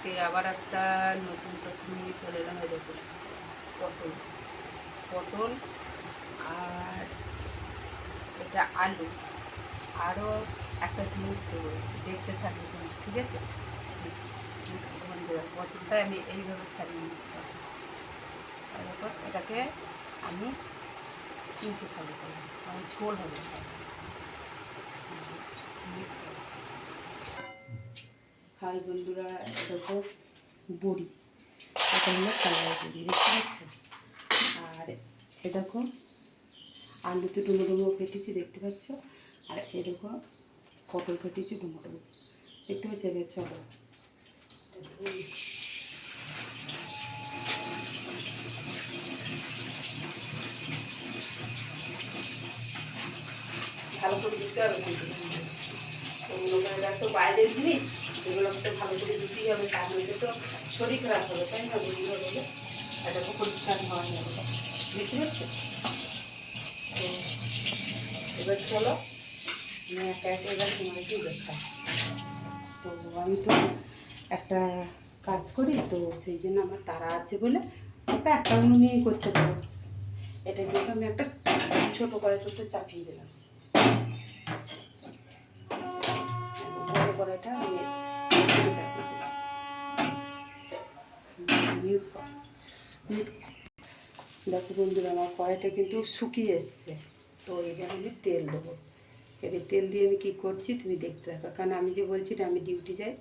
আজকে আবার একটা নতুন টপিক নিয়ে চলে এলাম। দেখুন, পটল পটল আর এটা আলু, আরও একটা জিনিস দেবো, দেখতে থাকবে তুমি, ঠিক আছে? বন্ধুরা, পটলটা আমি এইভাবে ছাড়িয়ে নিচ্ছি। দেখো, এটাকে আমি কিন্তু ভালো করবো, মানে ঝোল হবে। হাই বন্ধুরা, দেখো বড়ি, এটা হলো কালাই বড়ি, দেখতে পাচ্ছ? আর এ দেখো আলুতে ডুমো ডুমো কেটেছি, দেখতে পাচ্ছ? আর এ দেখো পটল কেটেছি ডুমো ডুমো, দেখতে পাচ্ছ? এবার চলো ভালো করে দিতে হবে, কিন্তু ওগুলো তো বাইরের জিনিস, এগুলো একটু ভালো করে দিতেই হবে, তার মধ্যে তো শরীর খারাপ হবে, তাই না? বন্ধুরা বলে এটা তো পরিষ্কার হওয়া যাবে, বুঝতে পারছো? তো এবার চলো আমি একা একা এবার তোমাদেরকেই দেখাই। তো আমি তো একটা কাজ করি, তো সেই জন্য আমার তাড়া আছে বলে ওটা একটা নিয়েই করতে পারো। এটা কিন্তু আমি একটা ছোটো করে ছোটো চাপিয়ে দিলাম, বড় কড়াইটা আমি চাপিয়ে দিলাম। দেখো বন্ধুরা, আমার কড়াইটা কিন্তু শুকিয়ে এসছে। তো এবার আমি তেল দেবো। এবার তেল দিয়ে আমি কী করছি তুমি দেখতে থাকো, কারণ আমি যে বলছি না আমি ডিউটি যাই।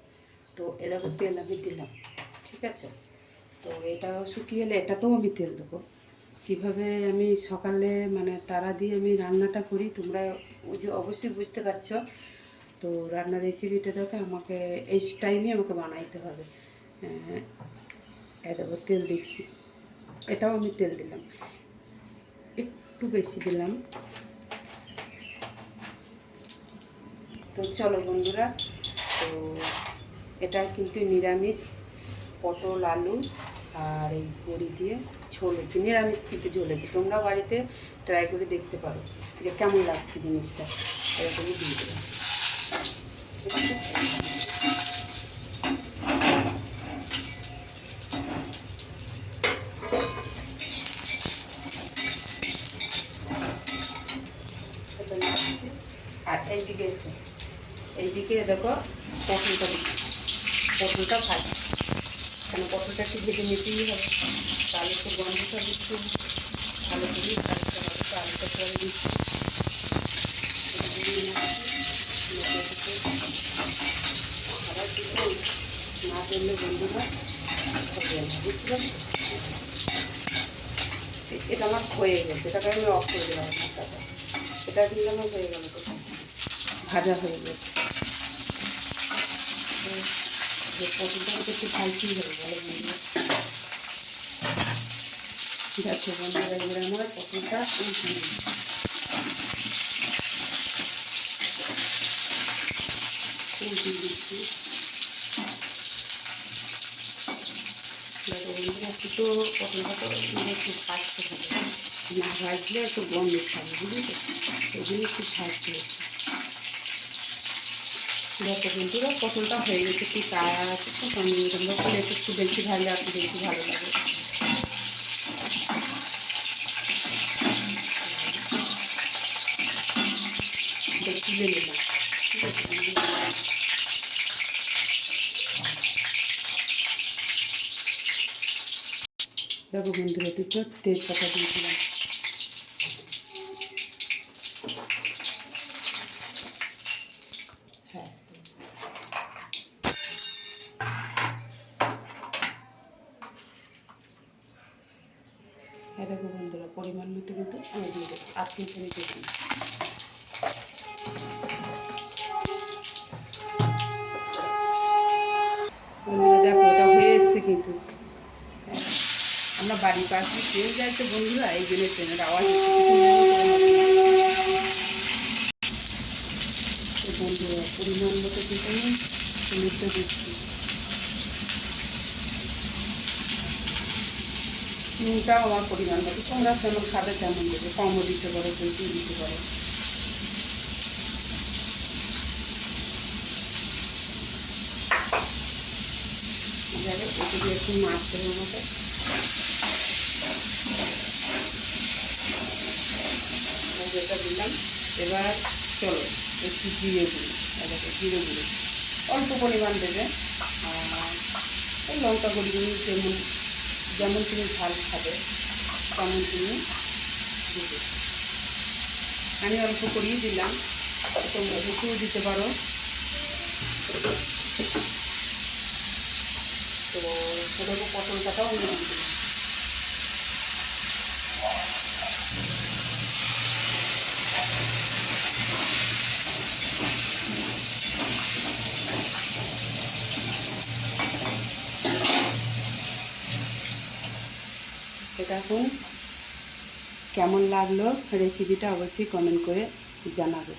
তো এরকম তেল আমি দিলাম, ঠিক আছে? তো এটাও শুকিয়ে এলে এটাতেও আমি তেল দেবো। কীভাবে আমি সকালে মানে তাড়া দিয়ে আমি রান্নাটা করি তোমরা যে অবশ্যই বুঝতে পারছো। তো রান্নার রেসিপিটা দেখে আমাকে এই টাইমে আমাকে বানাইতে হবে। দেখো তেল দিচ্ছি, এটাও আমি তেল দিলাম, একটু বেশি দিলাম। তো চলো বন্ধুরা, তো এটা কিন্তু নিরামিষ পটল আলু আর এই বড়ি দিয়ে ঝোল হয়েছে, নিরামিষ কিন্তু ঝোল হয়েছে। তোমরা বাড়িতে ট্রাই করে দেখতে পারো যে কেমন লাগছে জিনিসটা। এরকমই দিয়ে দেবো, আর এইদিকে এসো, এইদিকে দেখো পটলটা দিচ্ছি, পটলটা ভাজি, কেন পটলটা একটু ভেজে নিতেই হবে, তাহলে তো গন্ধটা একটু ভালো করেই ভাজতে হবে। তো আলুটা পরে দিচ্ছি, খাবার দিতে না করলে বন্ধুরা হবে না, বুঝতে পারছি? এটা আমার হয়ে গেছে, এটাকে আমি অফ করে দিলাম মশলাটা। এটা কিন্তু আমার হয়ে গেল, কোথায় ভাজা হয়ে গেছে। যে পটলটাকে একটু ভাজতেই হবে, ভালো বন্ধুরা। দেখো বন্ধুরা, এবার আমার পটলটা উল্টিয়ে দিচ্ছি। দেখো বন্ধুরা, একটু তো পটলটা তো একটু ভাজতে হবে, না ভাজলে একটু গন্ধ খাবে, বুঝলি? ওই জন্য একটু ভাজতে হচ্ছে। দেখো বন্ধুরা, পটলটা হয়ে গেছে, একটু কাঁচা আছে তো তোমরা করলে একটু বেশি ভাজলে আর বেশি ভালো লাগে। তুলে নিলাম, ঠিক আছে? দেখো বন্ধুরা, দুটো তেজপাতা দিয়েছিলাম। হ্যাঁ, দেখো বন্ধুরা, পরিমাণ মতো কিন্তু আমি দিয়ে দেবো, আর কিন্তু আমি দিয়ে দিই। বন্ধুরা দেখো, ওটা হয়ে এসছে কিন্তু। আমরা বাড়ির পাশে ট্রেন যাই তো বন্ধুরা, এই জন্য ট্রেনের আওয়াজ বন্ধুরা। পরিমাণ মতো কিন্তু আমি টমেটো দিচ্ছি, নুনটাও আমার পরিমাণ মতো, তোমরা যেমন খাবে তেমন দেবে, কমও দিতে পারো, বেশিও দিতে পারো। যাবে একটু দিয়ে একটু মাছ দেবো মতো যেটা দিলাম। এবার চলো একটু জিরে গুঁড়ো, জিরে গুঁড়ো অল্প পরিমাণ দেবে। আর এই লঙ্কা গুঁড়ি যেমন যেমন তুমি ঝাল খাবে তেমন তুমি দেবে। আমি অল্প করেই দিলাম, তোমরা বেশিও দিতে পারো। তো ছোটো পটলটাও আমি দিলাম। এটা এখন কেমন লাগলো রেসিপিটা অবশ্যই কমেন্ট করে জানাবে।